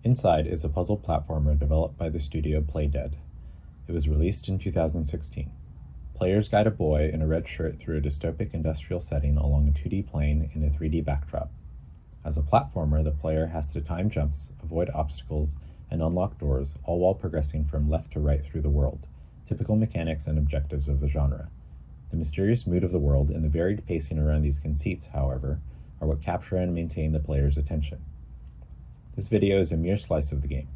Inside is a puzzle platformer developed by the studio Playdead. It was released in 2016. Players guide a boy in a red shirt through a dystopic industrial setting along a 2D plane in a 3D backdrop. As a platformer, the player has to time jumps, avoid obstacles, and unlock doors, all while progressing from left to right through the world, typical mechanics and objectives of the genre. The mysterious mood of the world and the varied pacing around these conceits, however, are what capture and maintain the player's attention. This video is a mere slice of the game.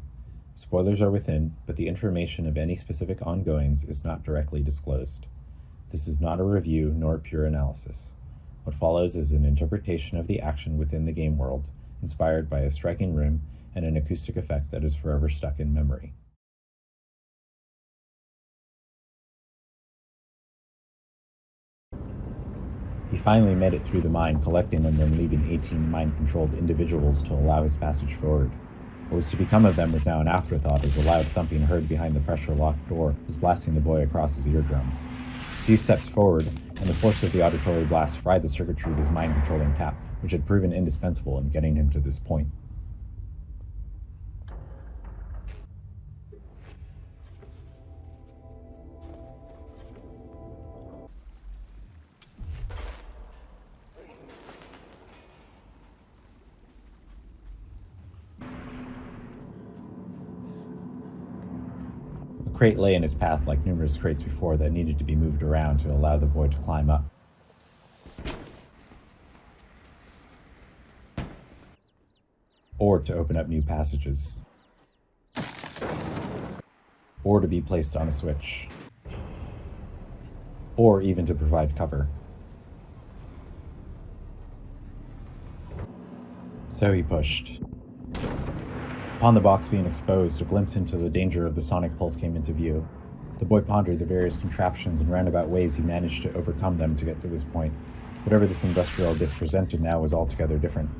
Spoilers are within, but the information of any specific ongoings is not directly disclosed. This is not a review nor a pure analysis. What follows is an interpretation of the action within the game world, inspired by a striking room and an acoustic effect that is forever stuck in memory. He finally made it through the mine, collecting and then leaving 18 mind-controlled individuals to allow his passage forward. What was to become of them was now an afterthought, as a loud thumping heard behind the pressure-locked door was blasting the boy across his eardrums. A few steps forward, and the force of the auditory blast fried the circuitry of his mind-controlling tap, which had proven indispensable in getting him to this point. A crate lay in his path like numerous crates before that needed to be moved around to allow the boy to climb up. Or to open up new passages. Or to be placed on a switch. Or even to provide cover. So he pushed. Upon the box being exposed, a glimpse into the danger of the sonic pulse came into view. The boy pondered the various contraptions and roundabout ways he managed to overcome them to get to this point. Whatever this industrial abyss presented now was altogether different.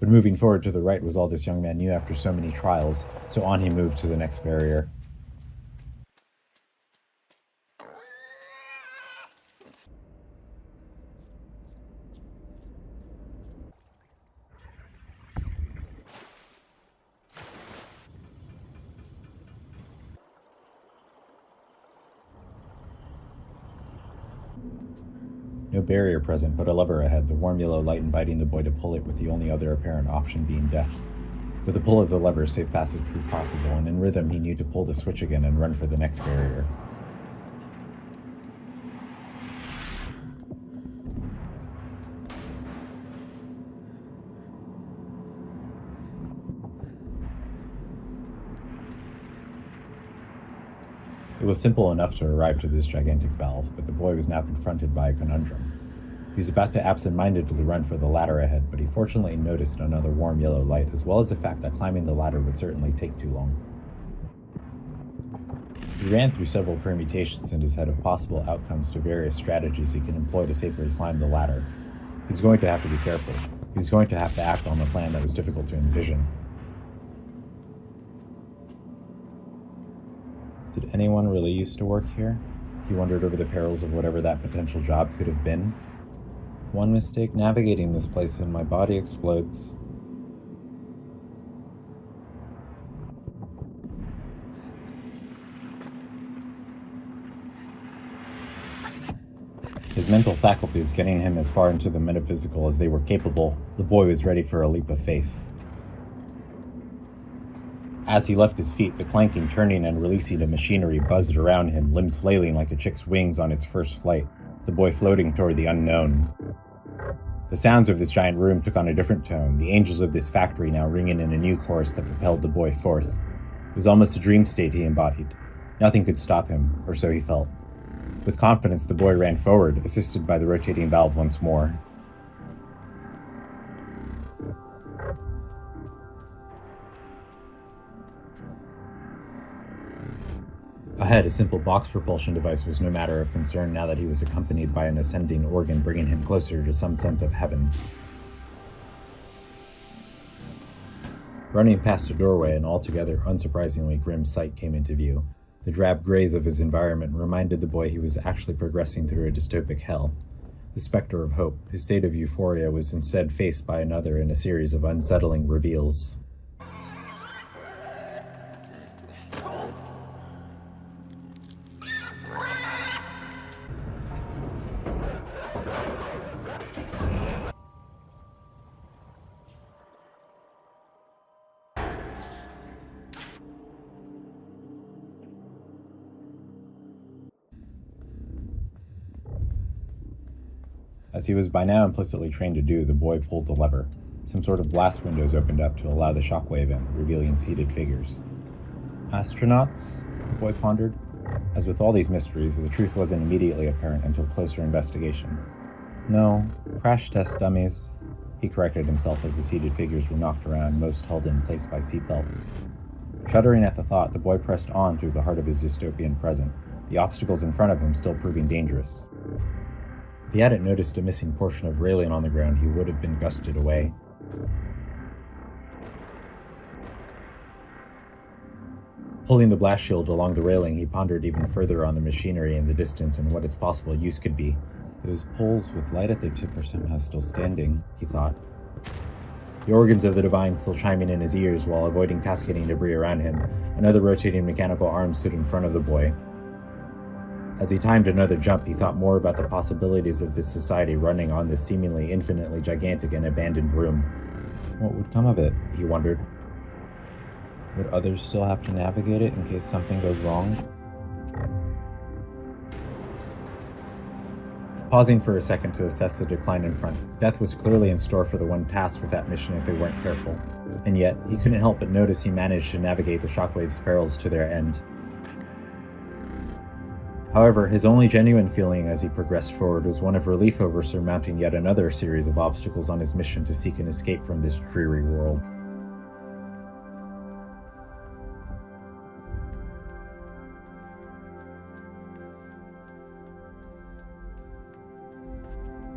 But moving forward to the right was all this young man knew after so many trials, so on he moved to the next barrier. No barrier present, but a lever ahead, the warm yellow light inviting the boy to pull it, with the only other apparent option being death. With the pull of the lever, safe passage proved possible, and in rhythm he knew to pull the switch again and run for the next barrier. It was simple enough to arrive to this gigantic valve, but the boy was now confronted by a conundrum. He was about to absent-mindedly run for the ladder ahead, but he fortunately noticed another warm yellow light, as well as the fact that climbing the ladder would certainly take too long. He ran through several permutations in his head of possible outcomes to various strategies he could employ to safely climb the ladder. He was going to have to be careful. He was going to have to act on the plan that was difficult to envision. Did anyone really used to work here? He wondered over the perils of whatever that potential job could have been. One mistake navigating this place and my body explodes. His mental faculties getting him as far into the metaphysical as they were capable, the boy was ready for a leap of faith. As he left his feet, the clanking, turning, and releasing of machinery buzzed around him, limbs flailing like a chick's wings on its first flight, the boy floating toward the unknown. The sounds of this giant room took on a different tone, the angels of this factory now ringing in a new chorus that propelled the boy forth. It was almost a dream state he embodied. Nothing could stop him, or so he felt. With confidence, the boy ran forward, assisted by the rotating valve once more. Ahead, a simple box propulsion device was no matter of concern now that he was accompanied by an ascending organ bringing him closer to some sense of heaven. Running past a doorway, an altogether unsurprisingly grim sight came into view. The drab grays of his environment reminded the boy he was actually progressing through a dystopic hell. The specter of hope, his state of euphoria, was instead faced by another in a series of unsettling reveals. As he was by now implicitly trained to do, the boy pulled the lever. Some sort of glass windows opened up to allow the shockwave in, revealing seated figures. Astronauts? The boy pondered. As with all these mysteries, the truth wasn't immediately apparent until closer investigation. No, crash test dummies. He corrected himself as the seated figures were knocked around, most held in place by seatbelts. Shuddering at the thought, the boy pressed on through the heart of his dystopian present, the obstacles in front of him still proving dangerous. If he hadn't noticed a missing portion of railing on the ground, he would have been gusted away. Pulling the blast shield along the railing, he pondered even further on the machinery in the distance and what its possible use could be. Those poles with light at their tip are somehow still standing, he thought. The organs of the divine still chiming in his ears while avoiding cascading debris around him, another rotating mechanical arm stood in front of the boy. As he timed another jump, he thought more about the possibilities of this society running on this seemingly infinitely gigantic and abandoned room. What would come of it, he wondered. Would others still have to navigate it in case something goes wrong? Pausing for a second to assess the decline in front, death was clearly in store for the one tasked with that mission if they weren't careful. And yet, he couldn't help but notice he managed to navigate the shockwave's perils to their end. However, his only genuine feeling as he progressed forward was one of relief over surmounting yet another series of obstacles on his mission to seek an escape from this dreary world.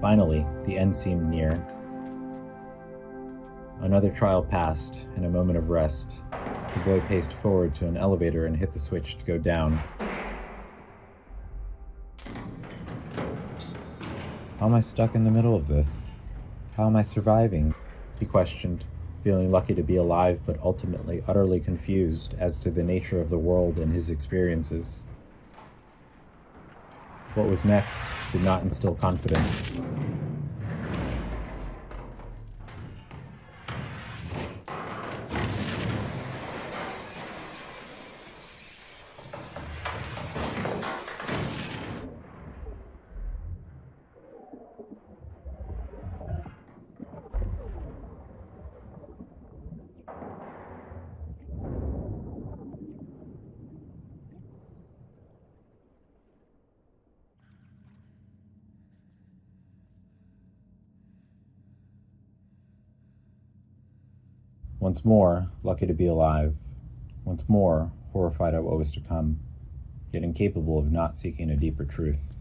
Finally, the end seemed near. Another trial passed, and a moment of rest. The boy paced forward to an elevator and hit the switch to go down. How am I stuck in the middle of this? How am I surviving? He questioned, feeling lucky to be alive but ultimately utterly confused as to the nature of the world and his experiences. What was next did not instill confidence. Once more, lucky to be alive. Once more, horrified at what was to come, yet incapable of not seeking a deeper truth.